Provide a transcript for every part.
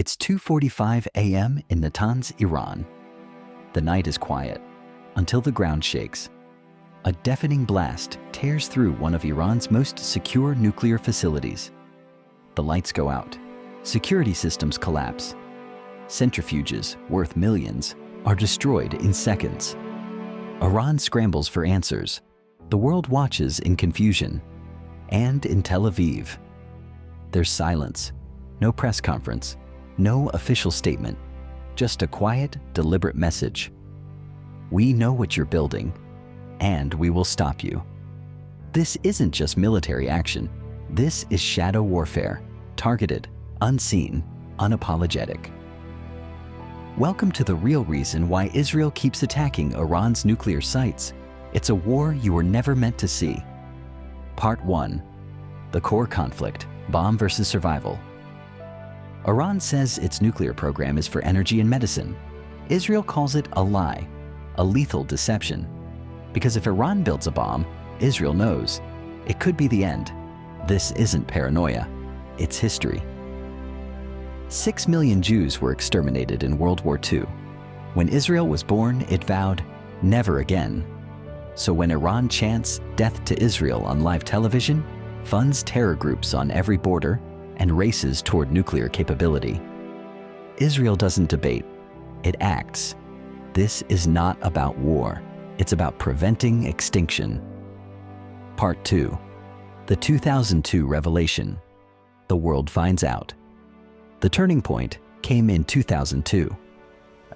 It's 2:45 a.m. in Natanz, Iran. The night is quiet until the ground shakes. A deafening blast tears through one of Iran's most secure nuclear facilities. The lights go out. Security systems collapse. Centrifuges, worth millions, are destroyed in seconds. Iran scrambles for answers. The world watches in confusion. And in Tel Aviv, there's silence. No press conference. No official statement. Just a quiet, deliberate message. We know what you're building, and we will stop you. This isn't just military action. This is shadow warfare. Targeted, unseen, unapologetic. Welcome to the real reason why Israel keeps attacking Iran's nuclear sites. It's a war you were never meant to see. Part 1. The core conflict, bomb versus survival. Iran says its nuclear program is for energy and medicine. Israel calls it a lie, a lethal deception. Because if Iran builds a bomb, Israel knows it could be the end. This isn't paranoia, it's history. 6 million Jews were exterminated in World War II. When Israel was born, it vowed, never again. So when Iran chants death to Israel on live television, funds terror groups on every border, and races toward nuclear capability, Israel doesn't debate, it acts. This is not about war, it's about preventing extinction. Part 2. The 2002 revelation. The world finds out. The turning point came in 2002.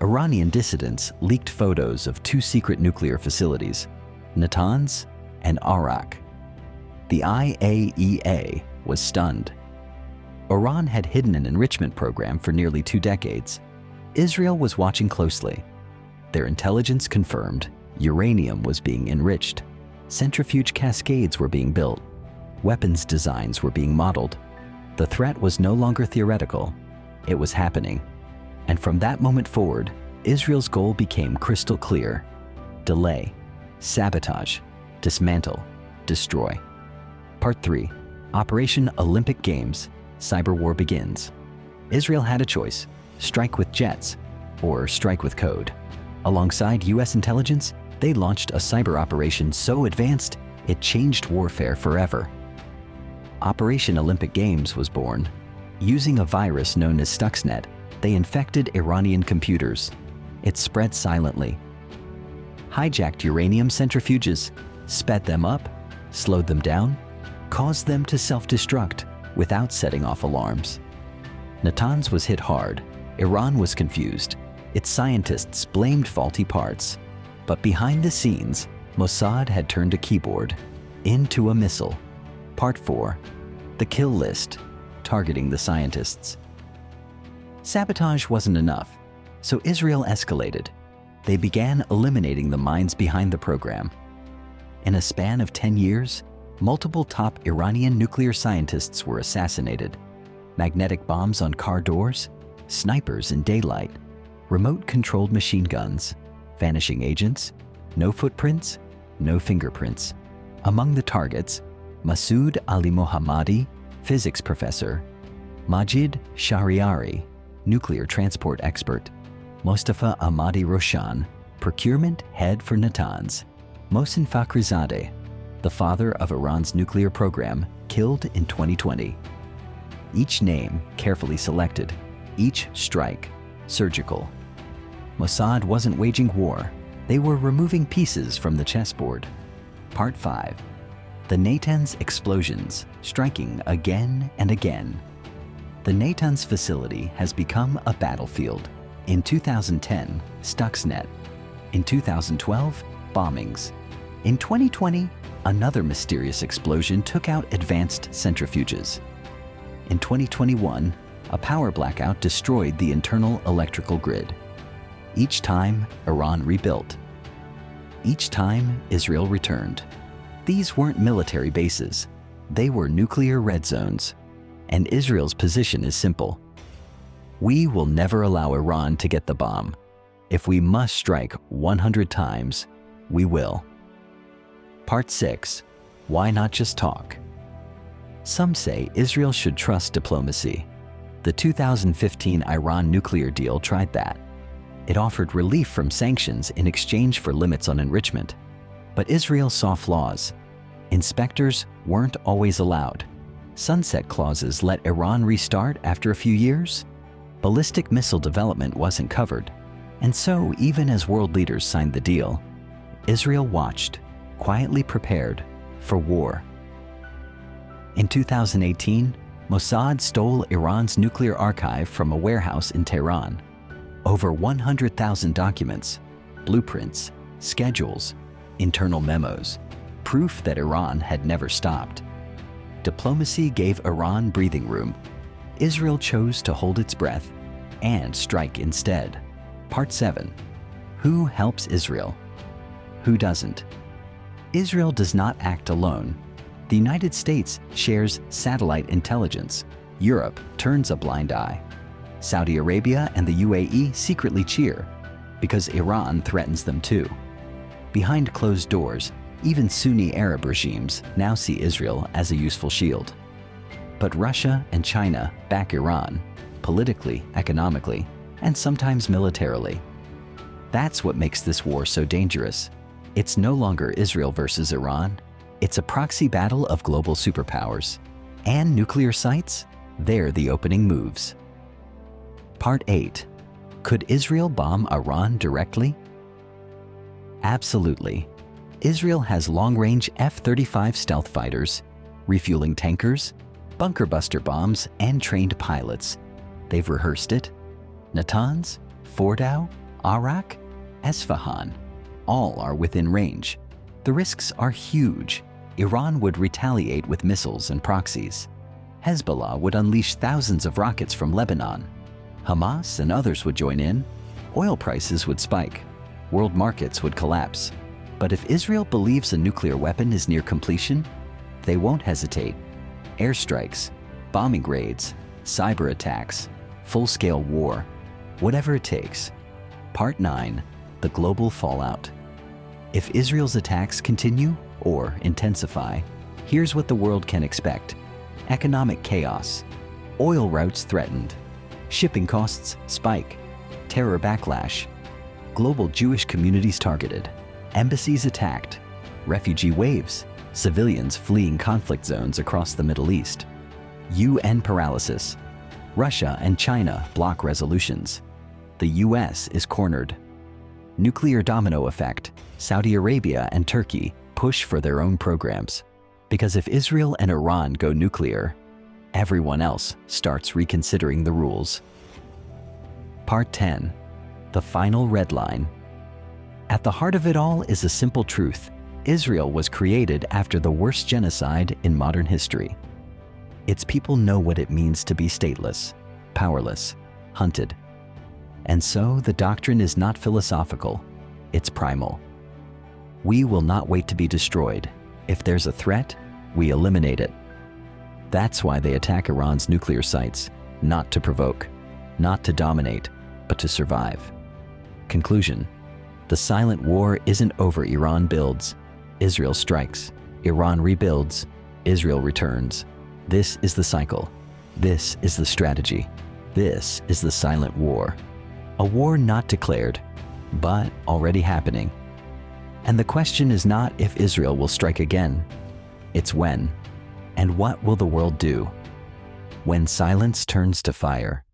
Iranian dissidents leaked photos of 2 secret nuclear facilities, Natanz and Arak. The IAEA was stunned. Iran had hidden an enrichment program for nearly 2 decades. Israel was watching closely. Their intelligence confirmed uranium was being enriched. Centrifuge cascades were being built. Weapons designs were being modeled. The threat was no longer theoretical. It was happening. And from that moment forward, Israel's goal became crystal clear. Delay, sabotage, dismantle, destroy. Part 3. Operation Olympic Games. Cyber war begins. Israel had a choice: strike with jets or strike with code. Alongside US intelligence, they launched a cyber operation so advanced it changed warfare forever. Operation Olympic Games was born. Using a virus known as Stuxnet, they infected Iranian computers. It spread silently. Hijacked uranium centrifuges, sped them up, slowed them down, caused them to self-destruct without setting off alarms. Natanz was hit hard. Iran was confused. Its scientists blamed faulty parts. But behind the scenes, Mossad had turned a keyboard into a missile. Part 4. The kill list, targeting the scientists. Sabotage wasn't enough, so Israel escalated. They began eliminating the minds behind the program. In a span of 10 years, multiple top Iranian nuclear scientists were assassinated. Magnetic bombs on car doors, snipers in daylight, remote-controlled machine guns, vanishing agents, no footprints, no fingerprints. Among the targets, Masoud Ali Mohammadi, physics professor, Majid Shahriari, nuclear transport expert, Mostafa Ahmadi Roshan, procurement head for Natanz, Mohsen Fakhrizadeh, the father of Iran's nuclear program, killed in 2020. Each name carefully selected, each strike surgical. Mossad wasn't waging war, they were removing pieces from the chessboard. Part 5. The Natanz explosions, striking again and again. The Natanz facility has become a battlefield. In 2010, Stuxnet. In 2012, bombings. In 2020, another mysterious explosion took out advanced centrifuges. In 2021, a power blackout destroyed the internal electrical grid. Each time, Iran rebuilt. Each time, Israel returned. These weren't military bases. They were nuclear red zones. And Israel's position is simple. We will never allow Iran to get the bomb. If we must strike 100 times, we will. Part 6. Why not just talk? Some say Israel should trust diplomacy. The 2015 Iran nuclear deal tried that. It offered relief from sanctions in exchange for limits on enrichment. But Israel saw flaws. Inspectors weren't always allowed. Sunset clauses let Iran restart after a few years. Ballistic missile development wasn't covered. And so, even as world leaders signed the deal, Israel watched, quietly prepared for war. In 2018, Mossad stole Iran's nuclear archive from a warehouse in Tehran. Over 100,000 documents, blueprints, schedules, internal memos, proof that Iran had never stopped. Diplomacy gave Iran breathing room. Israel chose to hold its breath and strike instead. Part 7. Who helps Israel? Who doesn't? Israel does not act alone. The United States shares satellite intelligence. Europe turns a blind eye. Saudi Arabia and the UAE secretly cheer because Iran threatens them too. Behind closed doors, even Sunni Arab regimes now see Israel as a useful shield. But Russia and China back Iran, politically, economically, and sometimes militarily. That's what makes this war so dangerous. It's no longer Israel versus Iran. It's a proxy battle of global superpowers. And nuclear sites? They're the opening moves. Part 8. Could Israel bomb Iran directly? Absolutely. Israel has long-range F-35 stealth fighters, refueling tankers, bunker buster bombs, and trained pilots. They've rehearsed it. Natanz, Fordow, Arak, Esfahan, all are within range. The risks are huge. Iran would retaliate with missiles and proxies. Hezbollah would unleash thousands of rockets from Lebanon. Hamas and others would join in. Oil prices would spike. World markets would collapse. But if Israel believes a nuclear weapon is near completion, they won't hesitate. Airstrikes, bombing raids, cyber attacks, full-scale war, whatever it takes. Part 9. The global fallout. If Israel's attacks continue or intensify, here's what the world can expect. Economic chaos, oil routes threatened, shipping costs spike, terror backlash, global Jewish communities targeted, embassies attacked, refugee waves, civilians fleeing conflict zones across the Middle East, UN paralysis, Russia and China block resolutions, the US is cornered, nuclear domino effect, Saudi Arabia and Turkey push for their own programs. Because if Israel and Iran go nuclear, everyone else starts reconsidering the rules. Part 10. The final red line. At the heart of it all is a simple truth. Israel was created after the worst genocide in modern history. Its people know what it means to be stateless, powerless, hunted. And so the doctrine is not philosophical, it's primal. We will not wait to be destroyed. If there's a threat, we eliminate it. That's why they attack Iran's nuclear sites, not to provoke, not to dominate, but to survive. Conclusion. The silent war isn't over. Iran builds, Israel strikes, Iran rebuilds, Israel returns. This is the cycle. This is the strategy. This is the silent war. A war not declared, but already happening. And the question is not if Israel will strike again, it's when. And what will the world do when silence turns to fire?